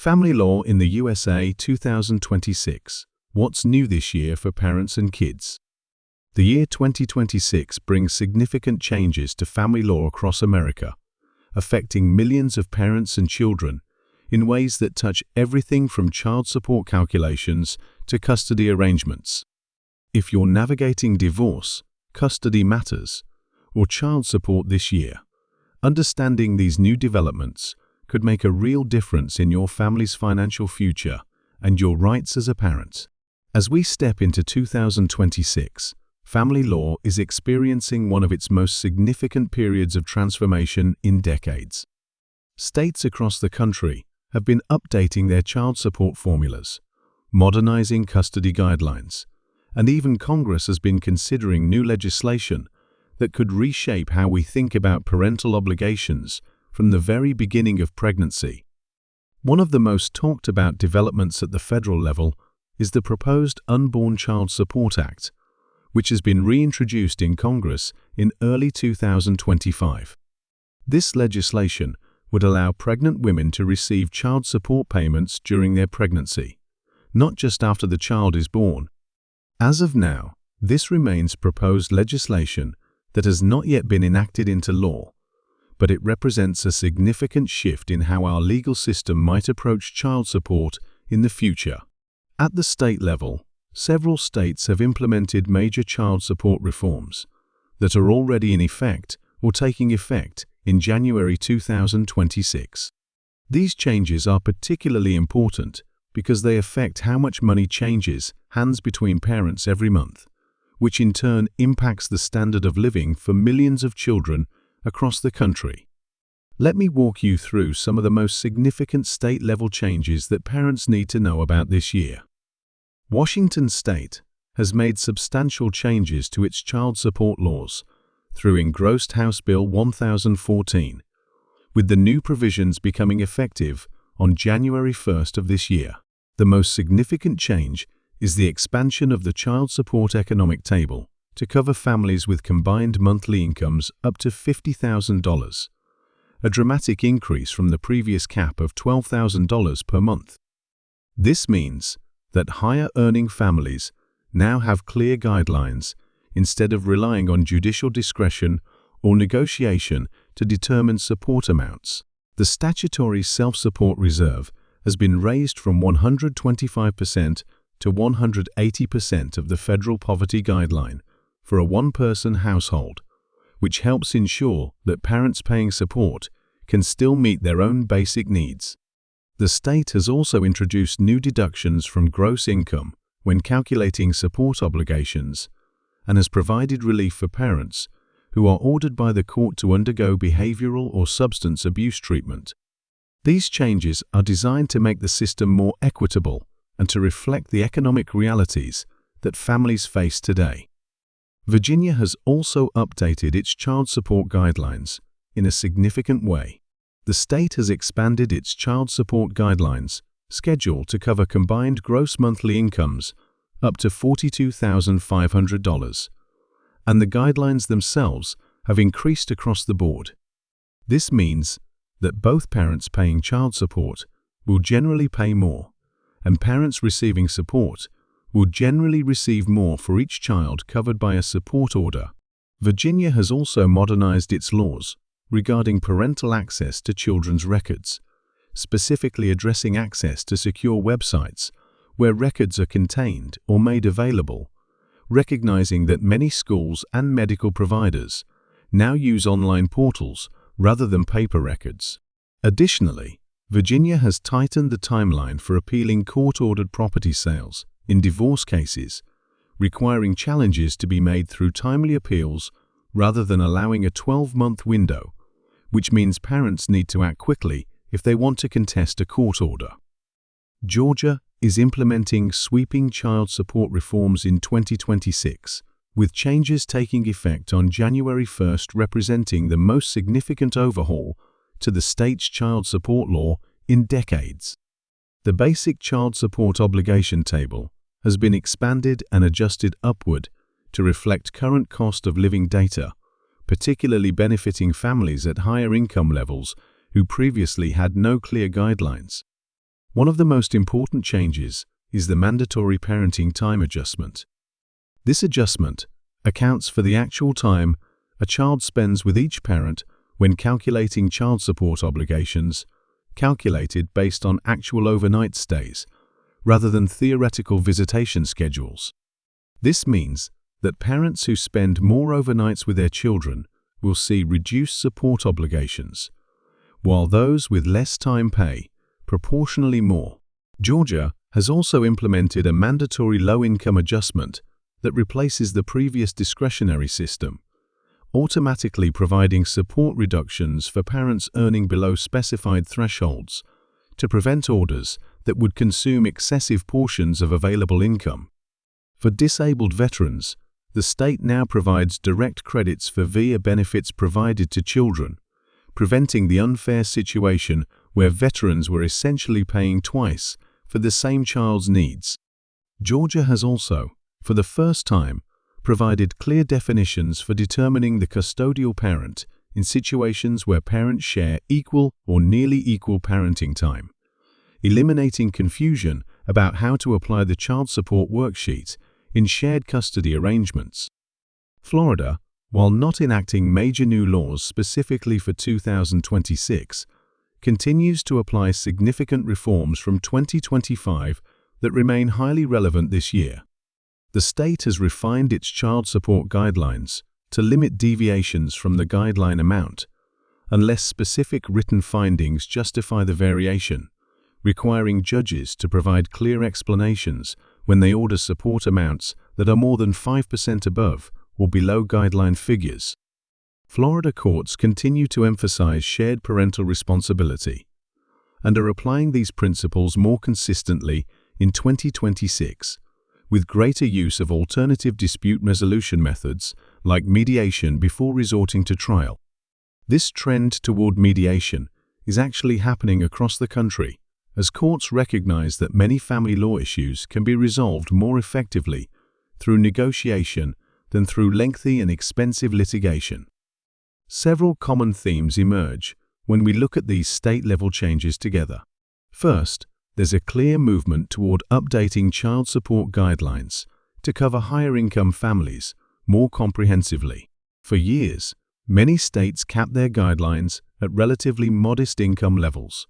Family Law in the USA 2026. What's new this year for parents and kids? The year 2026 brings significant changes to family law across America, affecting millions of parents and children in ways that touch everything from child support calculations to custody arrangements. If you're navigating divorce, custody matters, or child support this year, understanding these new developments could make a real difference in your family's financial future and your rights as a parent. As we step into 2026, family law is experiencing one of its most significant periods of transformation in decades. States across the country have been updating their child support formulas, modernizing custody guidelines, and even Congress has been considering new legislation that could reshape how we think about parental obligations from the very beginning of pregnancy. One of the most talked about developments at the federal level is the proposed Unborn Child Support Act, which has been reintroduced in Congress in early 2025. This legislation would allow pregnant women to receive child support payments during their pregnancy, not just after the child is born. As of now, this remains proposed legislation that has not yet been enacted into law, but it represents a significant shift in how our legal system might approach child support in the future. At the state level, several states have implemented major child support reforms that are already in effect or taking effect in January 2026. These changes are particularly important because they affect how much money changes hands between parents every month, which in turn impacts the standard of living for millions of children across the country. Let me walk you through some of the most significant state-level changes that parents need to know about this year. Washington State has made substantial changes to its child support laws through engrossed House Bill 1014, with the new provisions becoming effective on January 1st of this year. The most significant change is the expansion of the child support economic table to cover families with combined monthly incomes up to $50,000, a dramatic increase from the previous cap of $12,000 per month. This means that higher-earning families now have clear guidelines instead of relying on judicial discretion or negotiation to determine support amounts. The statutory self-support reserve has been raised from 125% to 180% of the federal poverty guideline for a one-person household, which helps ensure that parents paying support can still meet their own basic needs. The state has also introduced new deductions from gross income when calculating support obligations and has provided relief for parents who are ordered by the court to undergo behavioral or substance abuse treatment. These changes are designed to make the system more equitable and to reflect the economic realities that families face today. Virginia has also updated its child support guidelines in a significant way. The state has expanded its child support guidelines schedule to cover combined gross monthly incomes up to $42,500, and the guidelines themselves have increased across the board. This means that both parents paying child support will generally pay more, and parents receiving support will generally receive more for each child covered by a support order. Virginia has also modernized its laws regarding parental access to children's records, specifically addressing access to secure websites where records are contained or made available, recognizing that many schools and medical providers now use online portals rather than paper records. Additionally, Virginia has tightened the timeline for appealing court-ordered property sales in divorce cases, requiring challenges to be made through timely appeals rather than allowing a 12-month window, which means parents need to act quickly if they want to contest a court order. Georgia is implementing sweeping child support reforms in 2026, with changes taking effect on January 1st representing the most significant overhaul to the state's child support law in decades. The basic child support obligation table has been expanded and adjusted upward to reflect current cost of living data, particularly benefiting families at higher income levels who previously had no clear guidelines. One of the most important changes is the mandatory parenting time adjustment. This adjustment accounts for the actual time a child spends with each parent when calculating child support obligations, calculated based on actual overnight stays, rather than theoretical visitation schedules. This means that parents who spend more overnights with their children will see reduced support obligations, while those with less time pay proportionally more. Georgia has also implemented a mandatory low-income adjustment that replaces the previous discretionary system, automatically providing support reductions for parents earning below specified thresholds to prevent orders that would consume excessive portions of available income. For disabled veterans, the state now provides direct credits for VIA benefits provided to children, preventing the unfair situation where veterans were essentially paying twice for the same child's needs. Georgia has also, for the first time, provided clear definitions for determining the custodial parent in situations where parents share equal or nearly equal parenting time, eliminating confusion about how to apply the child support worksheet in shared custody arrangements. Florida, while not enacting major new laws specifically for 2026, continues to apply significant reforms from 2025 that remain highly relevant this year. The state has refined its child support guidelines to limit deviations from the guideline amount, unless specific written findings justify the variation, requiring judges to provide clear explanations when they order support amounts that are more than 5% above or below guideline figures. Florida courts continue to emphasize shared parental responsibility and are applying these principles more consistently in 2026, with greater use of alternative dispute resolution methods like mediation before resorting to trial. This trend toward mediation is actually happening across the country, as courts recognize that many family law issues can be resolved more effectively through negotiation than through lengthy and expensive litigation. Several common themes emerge when we look at these state-level changes together. First, there's a clear movement toward updating child support guidelines to cover higher-income families more comprehensively. For years, many states capped their guidelines at relatively modest income levels,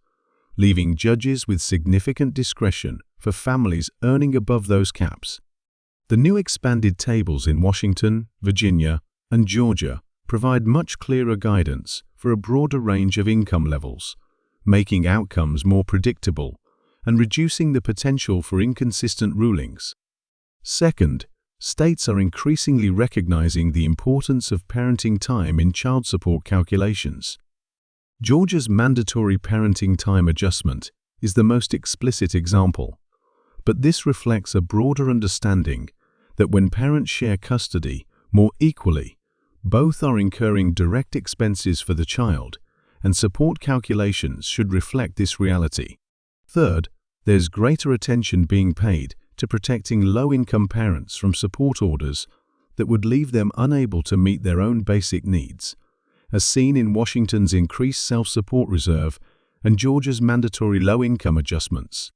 leaving judges with significant discretion for families earning above those caps. The new expanded tables in Washington, Virginia, and Georgia provide much clearer guidance for a broader range of income levels, making outcomes more predictable and reducing the potential for inconsistent rulings. Second, states are increasingly recognizing the importance of parenting time in child support calculations. Georgia's mandatory parenting time adjustment is the most explicit example, but this reflects a broader understanding that when parents share custody more equally, both are incurring direct expenses for the child, and support calculations should reflect this reality. Third, there's greater attention being paid to protecting low-income parents from support orders that would leave them unable to meet their own basic needs, as seen in Washington's increased self-support reserve and Georgia's mandatory low-income adjustments.